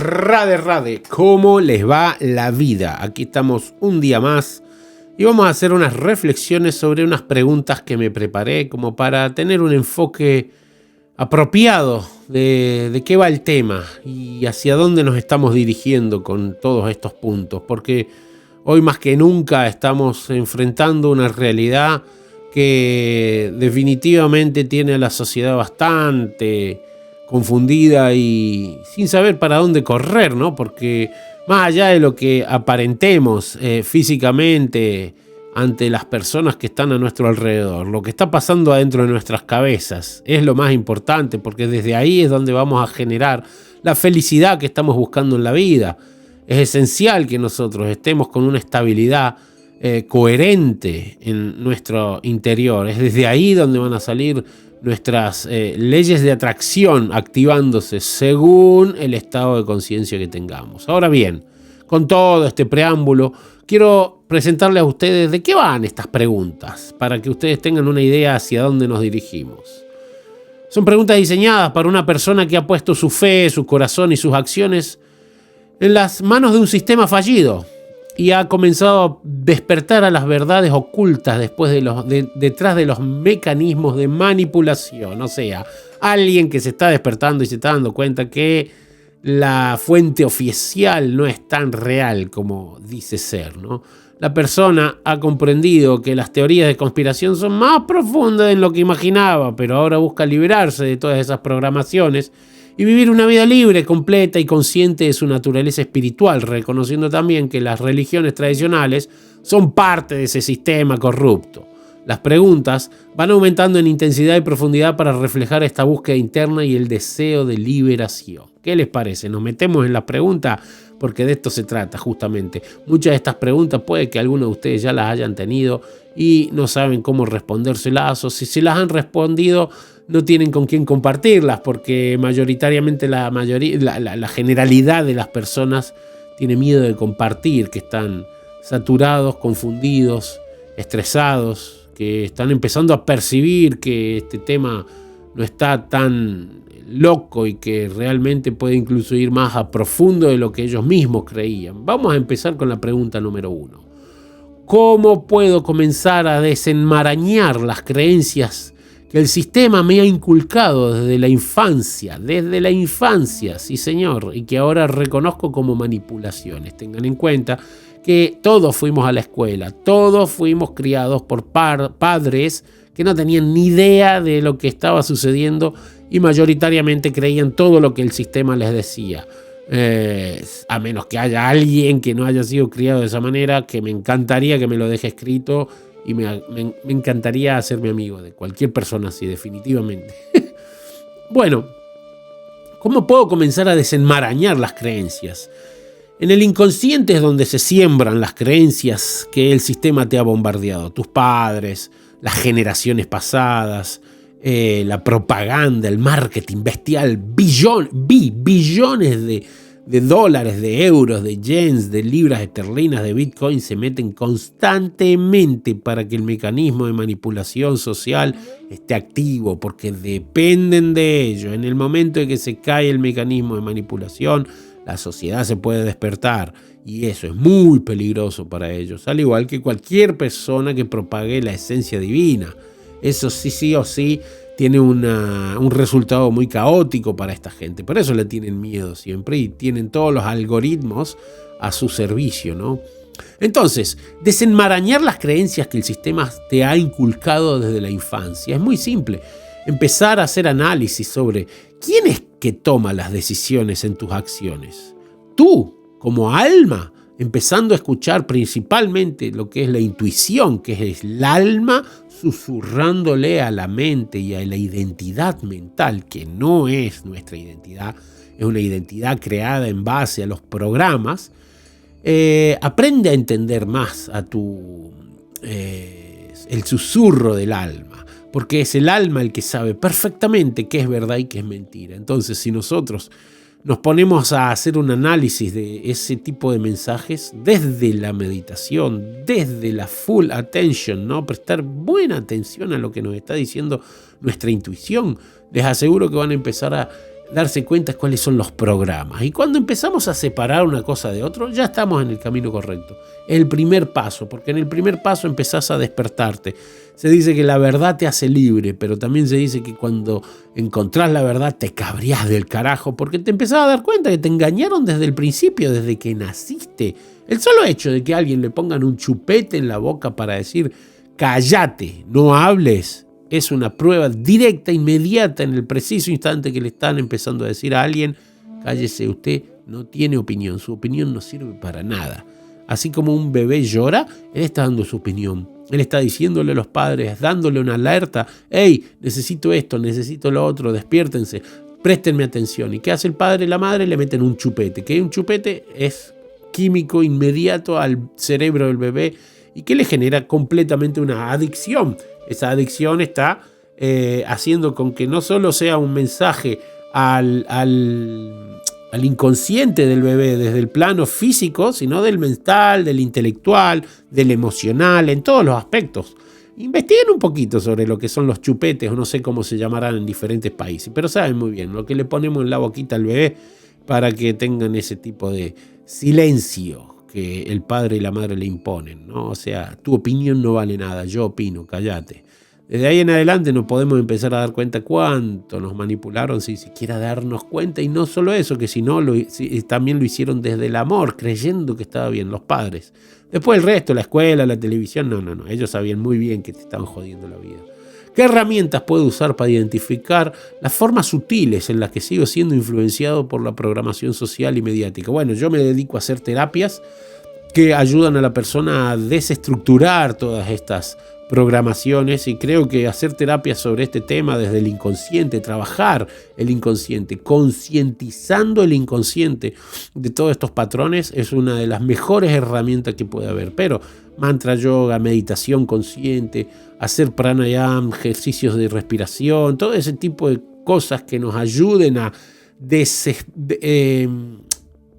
Rade, rade, ¿cómo les va la vida? Aquí estamos un día más y vamos a hacer unas reflexiones sobre unas preguntas que me preparé como para tener un enfoque apropiado de qué va el tema y hacia dónde nos estamos dirigiendo con todos estos puntos, porque hoy más que nunca estamos enfrentando una realidad que definitivamente tiene a la sociedad bastante confundida y sin saber para dónde correr, ¿no? Porque más allá de lo que aparentemos físicamente ante las personas que están a nuestro alrededor, lo que está pasando adentro de nuestras cabezas es lo más importante, porque desde ahí es donde vamos a generar la felicidad que estamos buscando en la vida. Es esencial que nosotros estemos con una estabilidad coherente en nuestro interior. Es desde ahí donde van a salir nuestras leyes de atracción activándose según el estado de conciencia que tengamos. Ahora bien, con todo este preámbulo, quiero presentarles a ustedes de qué van estas preguntas, para que ustedes tengan una idea hacia dónde nos dirigimos. Son preguntas diseñadas para una persona que ha puesto su fe, su corazón y sus acciones en las manos de un sistema fallido y ha comenzado a despertar a las verdades ocultas detrás de los mecanismos de manipulación. O sea, alguien que se está despertando y se está dando cuenta que la fuente oficial no es tan real como dice ser, ¿no? La persona ha comprendido que las teorías de conspiración son más profundas de lo que imaginaba, pero ahora busca liberarse de todas esas programaciones y vivir una vida libre, completa y consciente de su naturaleza espiritual, reconociendo también que las religiones tradicionales son parte de ese sistema corrupto. Las preguntas van aumentando en intensidad y profundidad para reflejar esta búsqueda interna y el deseo de liberación. ¿Qué les parece? Nos metemos en las preguntas porque de esto se trata justamente. Muchas de estas preguntas puede que algunos de ustedes ya las hayan tenido y no saben cómo respondérselas, o si se las han respondido no tienen con quién compartirlas, porque mayoritariamente la generalidad de las personas tiene miedo de compartir, que están saturados, confundidos, estresados, que están empezando a percibir que este tema no está tan loco y que realmente puede incluso ir más a profundo de lo que ellos mismos creían. Vamos a empezar con la pregunta número 1. ¿Cómo puedo comenzar a desenmarañar las creencias que el sistema me ha inculcado desde la infancia, sí señor, y que ahora reconozco como manipulaciones? Tengan en cuenta que todos fuimos a la escuela, todos fuimos criados por padres que no tenían ni idea de lo que estaba sucediendo y mayoritariamente creían todo lo que el sistema les decía. A menos que haya alguien que no haya sido criado de esa manera, que me encantaría que me lo deje escrito y me encantaría hacerme amigo de cualquier persona así, definitivamente. Bueno, ¿cómo puedo comenzar a desenmarañar las creencias? En el inconsciente es donde se siembran las creencias que el sistema te ha bombardeado. Tus padres, las generaciones pasadas, la propaganda, el marketing bestial, billones de dólares, de euros, de yens, de libras esterlinas, de bitcoin se meten constantemente para que el mecanismo de manipulación social esté activo, porque dependen de ello. En el momento en que se cae el mecanismo de manipulación, la sociedad se puede despertar y eso es muy peligroso para ellos, al igual que cualquier persona que propague la esencia divina. Eso sí o sí tiene un resultado muy caótico para esta gente. Por eso le tienen miedo siempre y tienen todos los algoritmos a su servicio, ¿no? Entonces, desenmarañar las creencias que el sistema te ha inculcado desde la infancia es muy simple. Empezar a hacer análisis sobre quién es que toma las decisiones en tus acciones. Tú, como alma, empezando a escuchar principalmente lo que es la intuición, que es el alma susurrándole a la mente y a la identidad mental, que no es nuestra identidad, es una identidad creada en base a los programas. Aprende a entender más a el susurro del alma, porque es el alma el que sabe perfectamente qué es verdad y qué es mentira. Entonces, si nosotros nos ponemos a hacer un análisis de ese tipo de mensajes desde la meditación, desde la full attention, ¿no? Prestar buena atención a lo que nos está diciendo nuestra intuición, les aseguro que van a empezar darse cuenta cuáles son los programas. Y cuando empezamos a separar una cosa de otra, ya estamos en el camino correcto. El primer paso, porque en el primer paso empezás a despertarte. Se dice que la verdad te hace libre, pero también se dice que cuando encontrás la verdad te cabrías del carajo, porque te empezás a dar cuenta que te engañaron desde el principio, desde que naciste. El solo hecho de que a alguien le pongan un chupete en la boca para decir cállate, no hables, es una prueba directa, inmediata, en el preciso instante que le están empezando a decir a alguien, cállese, usted no tiene opinión, su opinión no sirve para nada. Así como un bebé llora, él está dando su opinión. Él está diciéndole a los padres, dándole una alerta, hey, necesito esto, necesito lo otro, despiértense, préstenme atención. ¿Y qué hace el padre y la madre? Le meten un chupete, que un chupete es químico inmediato al cerebro del bebé y que le genera completamente una adicción. Esa adicción está haciendo con que no solo sea un mensaje al inconsciente del bebé desde el plano físico, sino del mental, del intelectual, del emocional, en todos los aspectos. Investiguen un poquito sobre lo que son los chupetes, o no sé cómo se llamarán en diferentes países, pero saben muy bien lo que le ponemos en la boquita al bebé para que tengan ese tipo de silencio que el padre y la madre le imponen, ¿no? O sea, tu opinión no vale nada, yo opino, cállate. Desde ahí en adelante nos podemos empezar a dar cuenta cuánto nos manipularon sin siquiera darnos cuenta. Y no solo eso, que también lo hicieron desde el amor, creyendo que estaba bien los padres. Después el resto, la escuela, la televisión, no. Ellos sabían muy bien que te estaban jodiendo la vida. ¿Qué herramientas puedo usar para identificar las formas sutiles en las que sigo siendo influenciado por la programación social y mediática? Bueno, yo me dedico a hacer terapias que ayudan a la persona a desestructurar todas estas programaciones, y creo que hacer terapia sobre este tema desde el inconsciente, trabajar el inconsciente, concientizando el inconsciente de todos estos patrones, es una de las mejores herramientas que puede haber. Pero mantra yoga, meditación consciente, hacer pranayama, ejercicios de respiración, todo ese tipo de cosas que nos ayuden a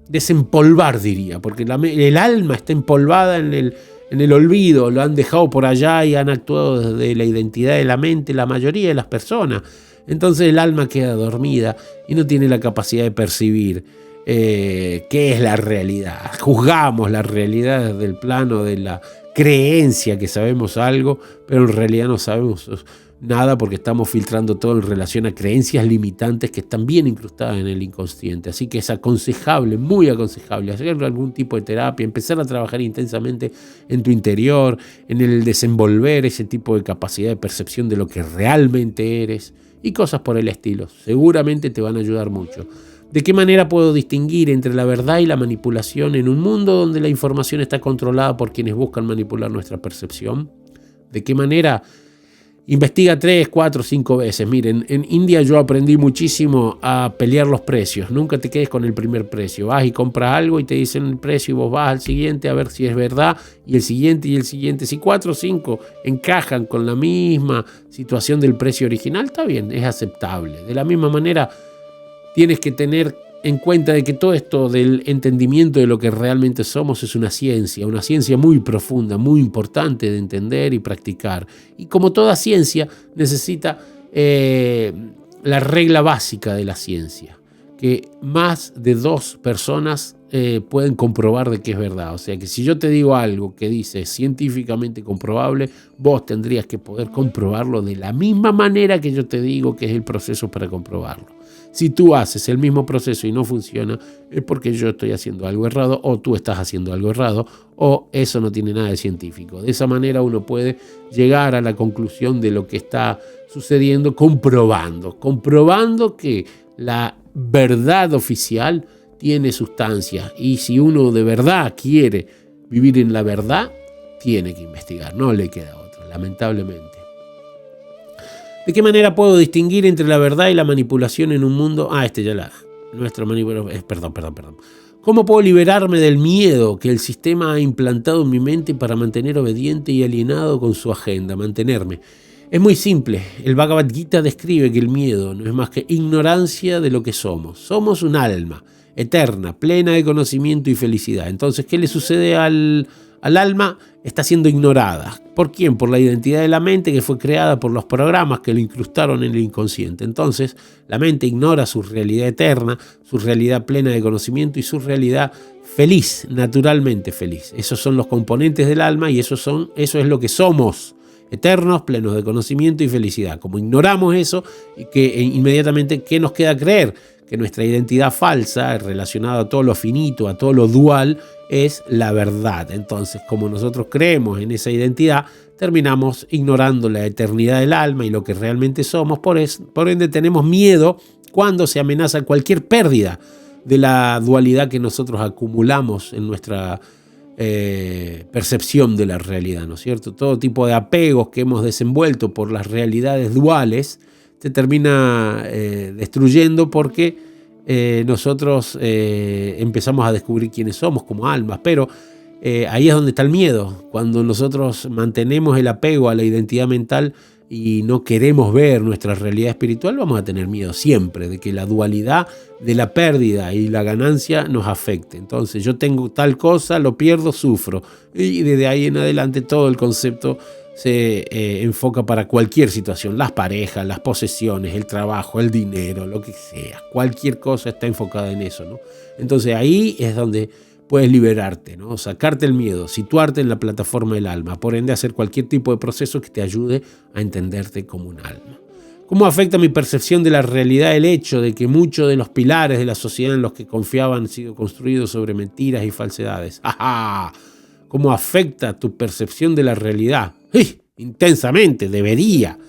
desempolvar, diría, porque el alma está empolvada en el olvido, lo han dejado por allá y han actuado desde la identidad de la mente la mayoría de las personas. Entonces el alma queda dormida y no tiene la capacidad de percibir qué es la realidad. Juzgamos la realidad desde el plano de la creencia que sabemos algo, pero en realidad no sabemos nada porque estamos filtrando todo en relación a creencias limitantes que están bien incrustadas en el inconsciente. Así que es aconsejable, muy aconsejable, hacer algún tipo de terapia, empezar a trabajar intensamente en tu interior, en el desenvolver ese tipo de capacidad de percepción de lo que realmente eres y cosas por el estilo. Seguramente te van a ayudar mucho. ¿De qué manera puedo distinguir entre la verdad y la manipulación en un mundo donde la información está controlada por quienes buscan manipular nuestra percepción? ¿De qué manera? Investiga 3, 4, 5 veces. Miren, en India yo aprendí muchísimo a pelear los precios. Nunca te quedes con el primer precio. Vas y compras algo y te dicen el precio y vos vas al siguiente a ver si es verdad, y el siguiente y el siguiente. Si 4 o 5 encajan con la misma situación del precio original, está bien, es aceptable. De la misma manera, tienes que tener en cuenta de que todo esto del entendimiento de lo que realmente somos es una ciencia muy profunda, muy importante de entender y practicar. Y como toda ciencia, necesita la regla básica de la ciencia, que más de 2 personas pueden comprobar de que es verdad. O sea que si yo te digo algo que dice científicamente comprobable, vos tendrías que poder comprobarlo de la misma manera que yo te digo que es el proceso para comprobarlo. Si tú haces el mismo proceso y no funciona, es porque yo estoy haciendo algo errado, o tú estás haciendo algo errado, o eso no tiene nada de científico. De esa manera uno puede llegar a la conclusión de lo que está sucediendo comprobando que la verdad oficial tiene sustancia. Y si uno de verdad quiere vivir en la verdad, tiene que investigar, no le queda otra, lamentablemente. ¿De qué manera puedo distinguir entre la verdad y la manipulación en un mundo? Nuestra manipulación. Perdón. ¿Cómo puedo liberarme del miedo que el sistema ha implantado en mi mente para mantener obediente y alienado con su agenda? Mantenerme. Es muy simple. El Bhagavad Gita describe que el miedo no es más que ignorancia de lo que somos. Somos un alma eterna, plena de conocimiento y felicidad. Entonces, ¿qué le sucede al al alma está siendo ignorada. ¿Por quién? Por la identidad de la mente que fue creada por los programas que lo incrustaron en el inconsciente. Entonces, la mente ignora su realidad eterna, su realidad plena de conocimiento y su realidad feliz, naturalmente feliz. Esos son los componentes del alma y eso es lo que somos. Eternos, plenos de conocimiento y felicidad. Como ignoramos eso, inmediatamente, ¿qué nos queda creer? Que nuestra identidad falsa, relacionada a todo lo finito, a todo lo dual, es la verdad. Entonces, como nosotros creemos en esa identidad, terminamos ignorando la eternidad del alma y lo que realmente somos. Por ende, tenemos miedo cuando se amenaza cualquier pérdida de la dualidad que nosotros acumulamos en nuestra percepción de la realidad, ¿no es cierto? Todo tipo de apegos que hemos desenvuelto por las realidades duales te termina destruyendo porque nosotros empezamos a descubrir quiénes somos como almas, pero ahí es donde está el miedo. Cuando nosotros mantenemos el apego a la identidad mental y no queremos ver nuestra realidad espiritual, vamos a tener miedo siempre de que la dualidad de la pérdida y la ganancia nos afecte. Entonces, yo tengo tal cosa, lo pierdo, sufro. Y desde ahí en adelante todo el concepto se enfoca para cualquier situación. Las parejas, las posesiones, el trabajo, el dinero, lo que sea. Cualquier cosa está enfocada en eso, ¿no? Entonces, ahí es donde puedes liberarte, ¿no? Sacarte el miedo, situarte en la plataforma del alma, por ende hacer cualquier tipo de proceso que te ayude a entenderte como un alma. ¿Cómo afecta mi percepción de la realidad el hecho de que muchos de los pilares de la sociedad en los que confiaba han sido construidos sobre mentiras y falsedades? ¡Ajá! ¿Cómo afecta tu percepción de la realidad? ¡Sí! Intensamente, debería.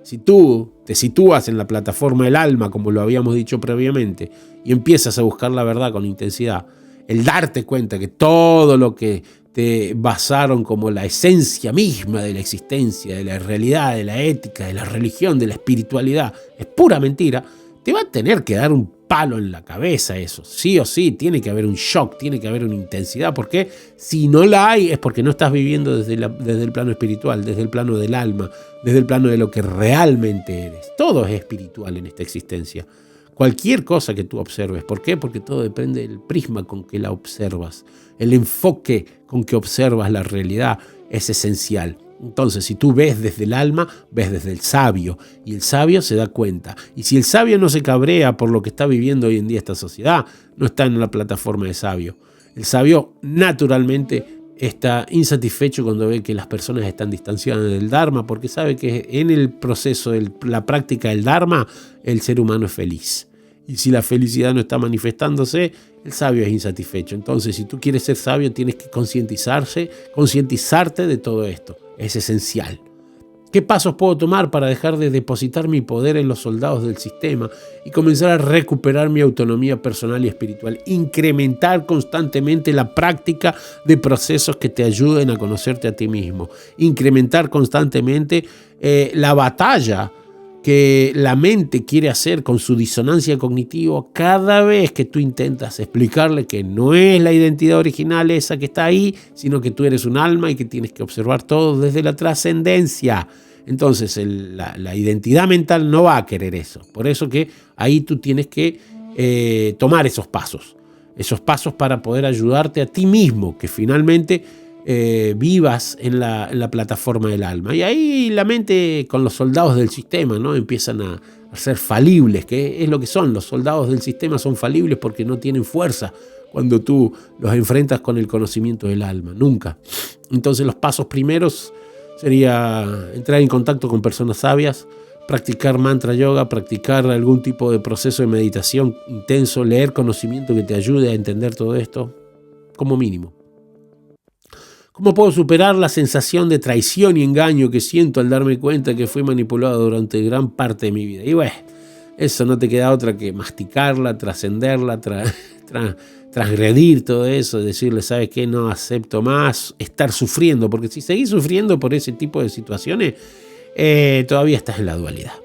Si tú te sitúas en la plataforma del alma, como lo habíamos dicho previamente, y empiezas a buscar la verdad con intensidad, el darte cuenta que todo lo que te basaron como la esencia misma de la existencia, de la realidad, de la ética, de la religión, de la espiritualidad, es pura mentira, te va a tener que dar un palo en la cabeza eso. Sí o sí, tiene que haber un shock, tiene que haber una intensidad, porque si no la hay es porque no estás viviendo desde el plano espiritual, desde el plano del alma, desde el plano de lo que realmente eres. Todo es espiritual en esta existencia. Cualquier cosa que tú observes. ¿Por qué? Porque todo depende del prisma con que la observas. El enfoque con que observas la realidad es esencial. Entonces, si tú ves desde el alma, ves desde el sabio. Y el sabio se da cuenta. Y si el sabio no se cabrea por lo que está viviendo hoy en día esta sociedad, no está en la plataforma de sabio. El sabio naturalmente está insatisfecho cuando ve que las personas están distanciadas del Dharma, porque sabe que en el proceso de la práctica del Dharma, el ser humano es feliz. Y si la felicidad no está manifestándose, el sabio es insatisfecho. Entonces, si tú quieres ser sabio, tienes que concientizarte de todo esto. Es esencial. ¿Qué pasos puedo tomar para dejar de depositar mi poder en los soldados del sistema y comenzar a recuperar mi autonomía personal y espiritual? Incrementar constantemente la práctica de procesos que te ayuden a conocerte a ti mismo. Incrementar constantemente la batalla que la mente quiere hacer con su disonancia cognitiva cada vez que tú intentas explicarle que no es la identidad original esa que está ahí, sino que tú eres un alma y que tienes que observar todo desde la trascendencia. Entonces la identidad mental no va a querer eso. Por eso que ahí tú tienes que tomar esos pasos para poder ayudarte a ti mismo, que finalmente vivas en la plataforma del alma. Y ahí la mente con los soldados del sistema, ¿no? Empiezan a ser falibles, que es lo que son. Los soldados del sistema son falibles porque no tienen fuerza cuando tú los enfrentas con el conocimiento del alma, nunca. Entonces los pasos primeros sería entrar en contacto con personas sabias, practicar mantra yoga, practicar algún tipo de proceso de meditación intenso, leer conocimiento que te ayude a entender todo esto, como mínimo. ¿Cómo puedo superar la sensación de traición y engaño que siento al darme cuenta que fui manipulado durante gran parte de mi vida? Y bueno, eso no te queda otra que masticarla, trascenderla, transgredir todo eso, decirle, ¿sabes qué? No acepto más estar sufriendo, porque si seguís sufriendo por ese tipo de situaciones, todavía estás en la dualidad.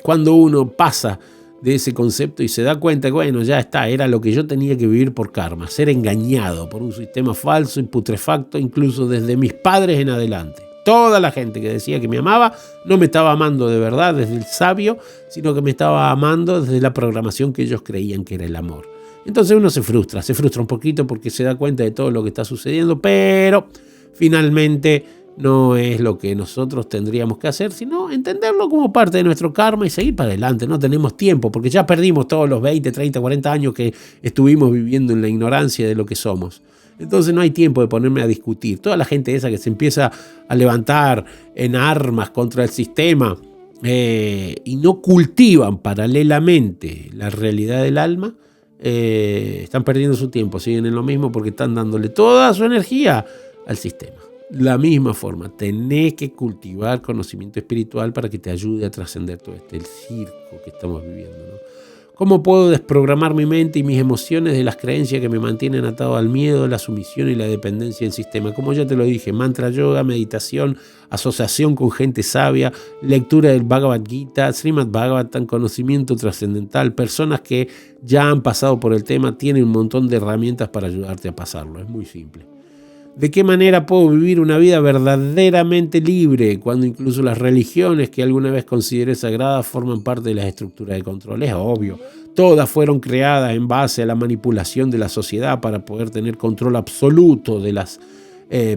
Cuando uno pasa de ese concepto y se da cuenta que, bueno, ya está, era lo que yo tenía que vivir por karma, ser engañado por un sistema falso y putrefacto, incluso desde mis padres en adelante. Toda la gente que decía que me amaba no me estaba amando de verdad desde el sabio, sino que me estaba amando desde la programación que ellos creían que era el amor. Entonces uno se frustra un poquito porque se da cuenta de todo lo que está sucediendo, pero finalmente no es lo que nosotros tendríamos que hacer, sino entenderlo como parte de nuestro karma y seguir para adelante. No tenemos tiempo, porque ya perdimos todos los 20, 30, 40 años que estuvimos viviendo en la ignorancia de lo que somos. Entonces no hay tiempo de ponerme a discutir. Toda la gente esa que se empieza a levantar en armas contra el sistema y no cultivan paralelamente la realidad del alma, están perdiendo su tiempo, siguen en lo mismo porque están dándole toda su energía al sistema. La misma forma, tenés que cultivar conocimiento espiritual para que te ayude a trascender todo el circo que estamos viviendo, ¿no? ¿Cómo puedo desprogramar mi mente y mis emociones de las creencias que me mantienen atado al miedo, la sumisión y la dependencia del sistema? Como ya te lo dije, mantra yoga, meditación, asociación con gente sabia, lectura del Bhagavad Gita, Srimad Bhagavatam, conocimiento trascendental. Personas que ya han pasado por el tema tienen un montón de herramientas para ayudarte a pasarlo. Es muy simple. ¿De qué manera puedo vivir una vida verdaderamente libre cuando incluso las religiones que alguna vez consideré sagradas forman parte de las estructuras de control? Es obvio, todas fueron creadas en base a la manipulación de la sociedad para poder tener control absoluto de las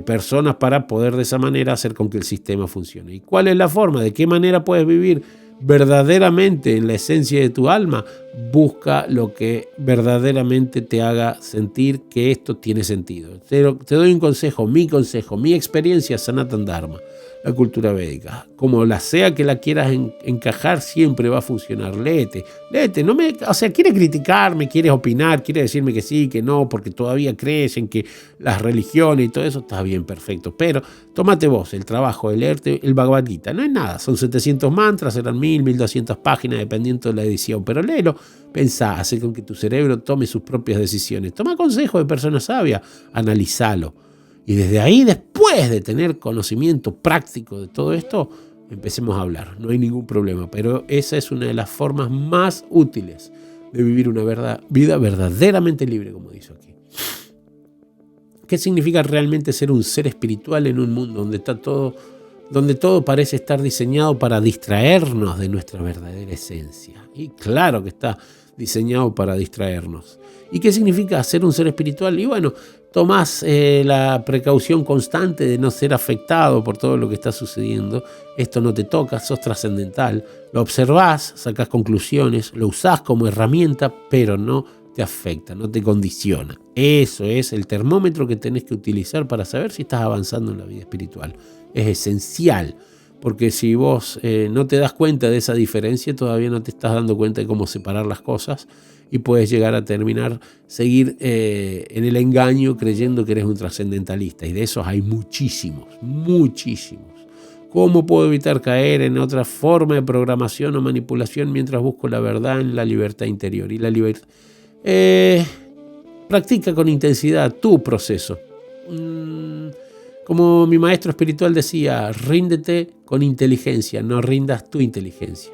personas para poder de esa manera hacer con que el sistema funcione. ¿Y cuál es la forma? ¿De qué manera puedes vivir verdaderamente en la esencia de tu alma? Busca lo que verdaderamente te haga sentir que esto tiene sentido. Te doy un consejo, mi experiencia Sanatana Dharma, la cultura védica. Como la sea que la quieras encajar, siempre va a funcionar. Léete. Quieres criticarme, quieres opinar, quieres decirme que sí, que no, porque todavía crees en que las religiones y todo eso, está bien, perfecto. Pero tómate vos el trabajo de leerte el Bhagavad Gita. No es nada, son 700 mantras, serán 1200 páginas, dependiendo de la edición. Pero léelo, pensá, hace con que tu cerebro tome sus propias decisiones. Toma consejos de personas sabias, analízalo. Y desde ahí, después de tener conocimiento práctico de todo esto, empecemos a hablar. No hay ningún problema, pero esa es una de las formas más útiles de vivir una vida verdaderamente libre, como dice aquí. ¿Qué significa realmente ser un ser espiritual en un mundo donde todo parece estar diseñado para distraernos de nuestra verdadera esencia? Y claro que está diseñado para distraernos. ¿Y qué significa ser un ser espiritual? Y bueno, tomás la precaución constante de no ser afectado por todo lo que está sucediendo. Esto no te toca, sos trascendental. Lo observás, sacás conclusiones, lo usás como herramienta, pero no te afecta, no te condiciona. Eso es el termómetro que tenés que utilizar para saber si estás avanzando en la vida espiritual. Es esencial, porque si vos no te das cuenta de esa diferencia, todavía no te estás dando cuenta de cómo separar las cosas y puedes llegar a seguir en el engaño creyendo que eres un trascendentalista. Y de esos hay muchísimos. ¿Cómo puedo evitar caer en otra forma de programación o manipulación mientras busco la verdad en la libertad interior? Y la libertad... practica con intensidad tu proceso. Como mi maestro espiritual decía, ríndete con inteligencia, no rindas tu inteligencia.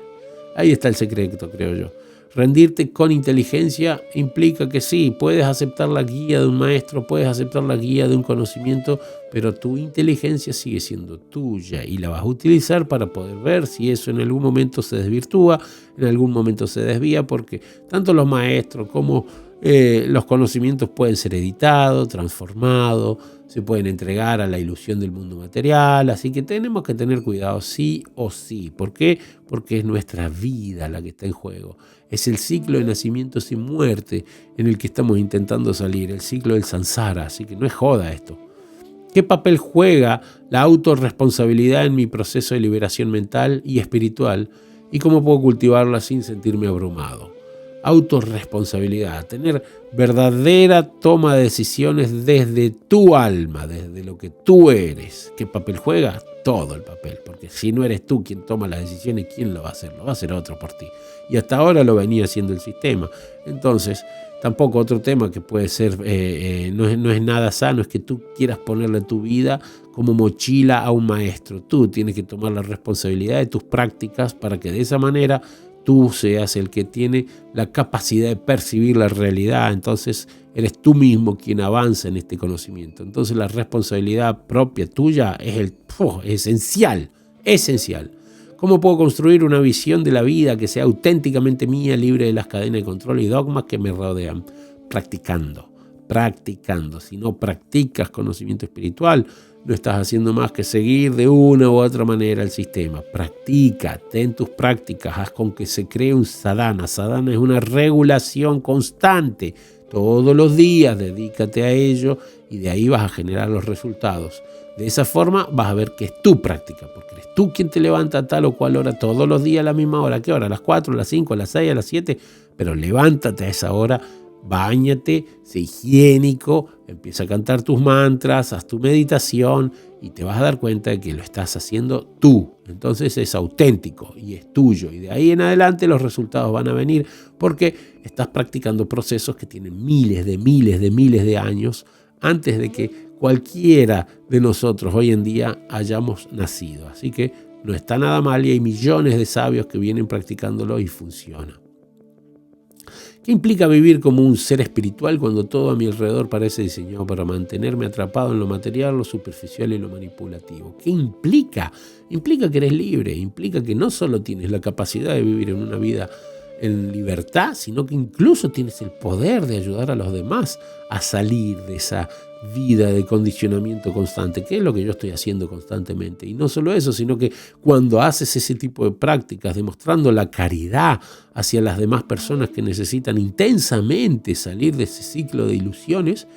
Ahí está el secreto, creo yo. Rendirte con inteligencia implica que sí, puedes aceptar la guía de un maestro, puedes aceptar la guía de un conocimiento, pero tu inteligencia sigue siendo tuya y la vas a utilizar para poder ver si eso en algún momento se desvirtúa, en algún momento se desvía, porque tanto los maestros como los conocimientos pueden ser editados, transformados, se pueden entregar a la ilusión del mundo material, así que tenemos que tener cuidado sí o sí. ¿Por qué? Porque es nuestra vida la que está en juego. Es el ciclo de nacimiento sin muerte en el que estamos intentando salir, el ciclo del samsara, así que no es joda esto. ¿Qué papel juega la autorresponsabilidad en mi proceso de liberación mental y espiritual? ¿Y cómo puedo cultivarla sin sentirme abrumado? Autorresponsabilidad, tener verdadera toma de decisiones desde tu alma, desde lo que tú eres. ¿Qué papel juega? Todo el papel, porque si no eres tú quien toma las decisiones, ¿quién lo va a hacer? Lo va a hacer otro por ti. Y hasta ahora lo venía haciendo el sistema. Entonces, tampoco otro tema que puede ser, no es nada sano, es que tú quieras ponerle tu vida como mochila a un maestro. Tú tienes que tomar la responsabilidad de tus prácticas para que de esa manera tú seas el que tiene la capacidad de percibir la realidad. Entonces eres tú mismo quien avanza en este conocimiento. Entonces la responsabilidad propia tuya es esencial. ¿Cómo puedo construir una visión de la vida que sea auténticamente mía, libre de las cadenas de control y dogmas que me rodean? Practicando. practicando. Si no practicas conocimiento espiritual, no estás haciendo más que seguir de una u otra manera el sistema. Practica, ten tus prácticas, haz con que se cree un sadhana. Sadhana es una regulación constante. Todos los días dedícate a ello y de ahí vas a generar los resultados. De esa forma vas a ver que es tu práctica, porque eres tú quien te levanta a tal o cual hora todos los días a la misma hora. ¿A qué hora? ¿A las 4, a las 5, a las 6, a las 7? Pero levántate a esa hora, báñate, sé higiénico, empieza a cantar tus mantras, haz tu meditación y te vas a dar cuenta de que lo estás haciendo tú. Entonces es auténtico y es tuyo. Y de ahí en adelante los resultados van a venir porque estás practicando procesos que tienen miles de años antes de que cualquiera de nosotros hoy en día hayamos nacido. Así que no está nada mal y hay millones de sabios que vienen practicándolo y funciona. ¿Qué implica vivir como un ser espiritual cuando todo a mi alrededor parece diseñado para mantenerme atrapado en lo material, lo superficial y lo manipulativo? ¿Qué implica? Implica que eres libre, implica que no solo tienes la capacidad de vivir en una vida en libertad, sino que incluso tienes el poder de ayudar a los demás a salir de esa vida de condicionamiento constante, que es lo que yo estoy haciendo constantemente. Y no solo eso, sino que cuando haces ese tipo de prácticas, demostrando la caridad hacia las demás personas que necesitan intensamente salir de ese ciclo de ilusiones,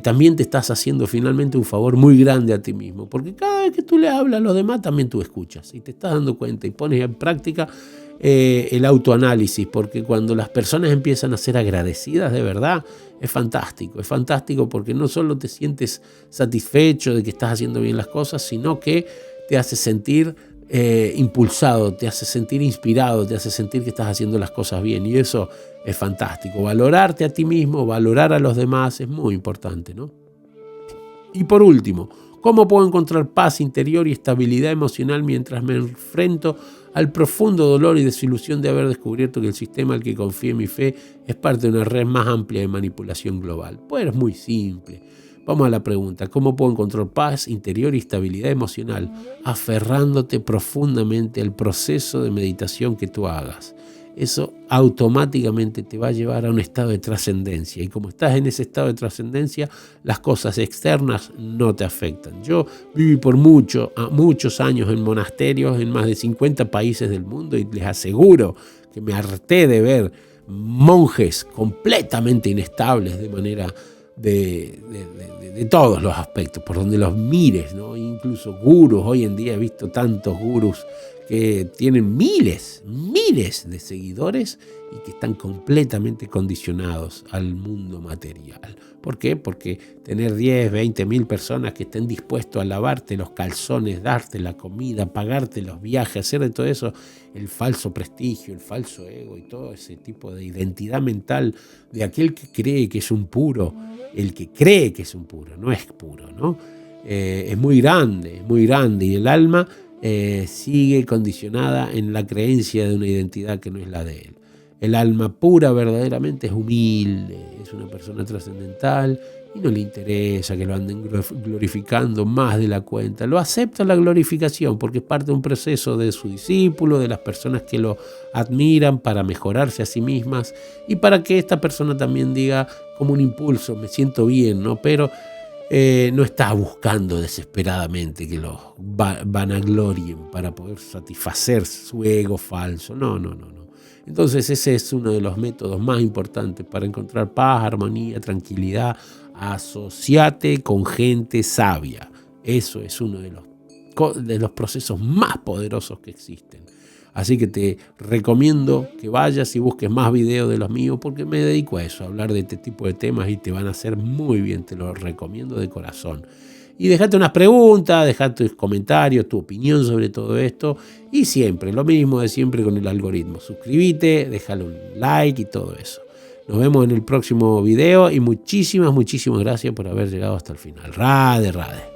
también te estás haciendo finalmente un favor muy grande a ti mismo, porque cada vez que tú le hablas a los demás, también tú escuchas y te estás dando cuenta y pones en práctica el autoanálisis, porque cuando las personas empiezan a ser agradecidas de verdad, es fantástico porque no solo te sientes satisfecho de que estás haciendo bien las cosas, sino que te hace sentir impulsado, te hace sentir inspirado, te hace sentir que estás haciendo las cosas bien, y eso es fantástico. Valorarte a ti mismo, valorar a los demás es muy importante, ¿no? Y por último, ¿cómo puedo encontrar paz interior y estabilidad emocional mientras me enfrento al profundo dolor y desilusión de haber descubierto que el sistema al que confié en mi fe es parte de una red más amplia de manipulación global? Pues es muy simple. Vamos a la pregunta, ¿cómo puedo encontrar paz interior y estabilidad emocional? Aferrándote profundamente al proceso de meditación que tú hagas. Eso automáticamente te va a llevar a un estado de trascendencia. Y como estás en ese estado de trascendencia, las cosas externas no te afectan. Yo viví por muchos años en monasterios en más de 50 países del mundo y les aseguro que me harté de ver monjes completamente inestables de manera de todos los aspectos, por donde los mires, ¿no? Incluso gurús. Hoy en día he visto tantos gurús que tienen miles de seguidores y que están completamente condicionados al mundo material. ¿Por qué? Porque tener 10, 20 mil personas que estén dispuestos a lavarte los calzones, darte la comida, pagarte los viajes, hacer de todo eso el falso prestigio, el falso ego y todo ese tipo de identidad mental de aquel que cree que es un puro, el que cree que es un puro, no es puro, ¿no? Es muy grande y el alma sigue condicionada en la creencia de una identidad que no es la de él. El alma pura verdaderamente es humilde, es una persona trascendental y no le interesa que lo anden glorificando más de la cuenta. Lo acepta la glorificación porque es parte de un proceso de su discípulo, de las personas que lo admiran para mejorarse a sí mismas y para que esta persona también diga como un impulso, me siento bien, ¿no? Pero no está buscando desesperadamente que lo vanaglorien para poder satisfacer su ego falso. No. Entonces ese es uno de los métodos más importantes para encontrar paz, armonía, tranquilidad. Asociate con gente sabia. Eso es uno de los procesos más poderosos que existen. Así que te recomiendo que vayas y busques más videos de los míos porque me dedico a eso, a hablar de este tipo de temas y te van a hacer muy bien, te lo recomiendo de corazón. Y dejate unas preguntas, dejate tus comentarios, tu opinión sobre todo esto y siempre, lo mismo de siempre con el algoritmo. Suscríbete, déjale un like y todo eso. Nos vemos en el próximo video y muchísimas gracias por haber llegado hasta el final. Radhe.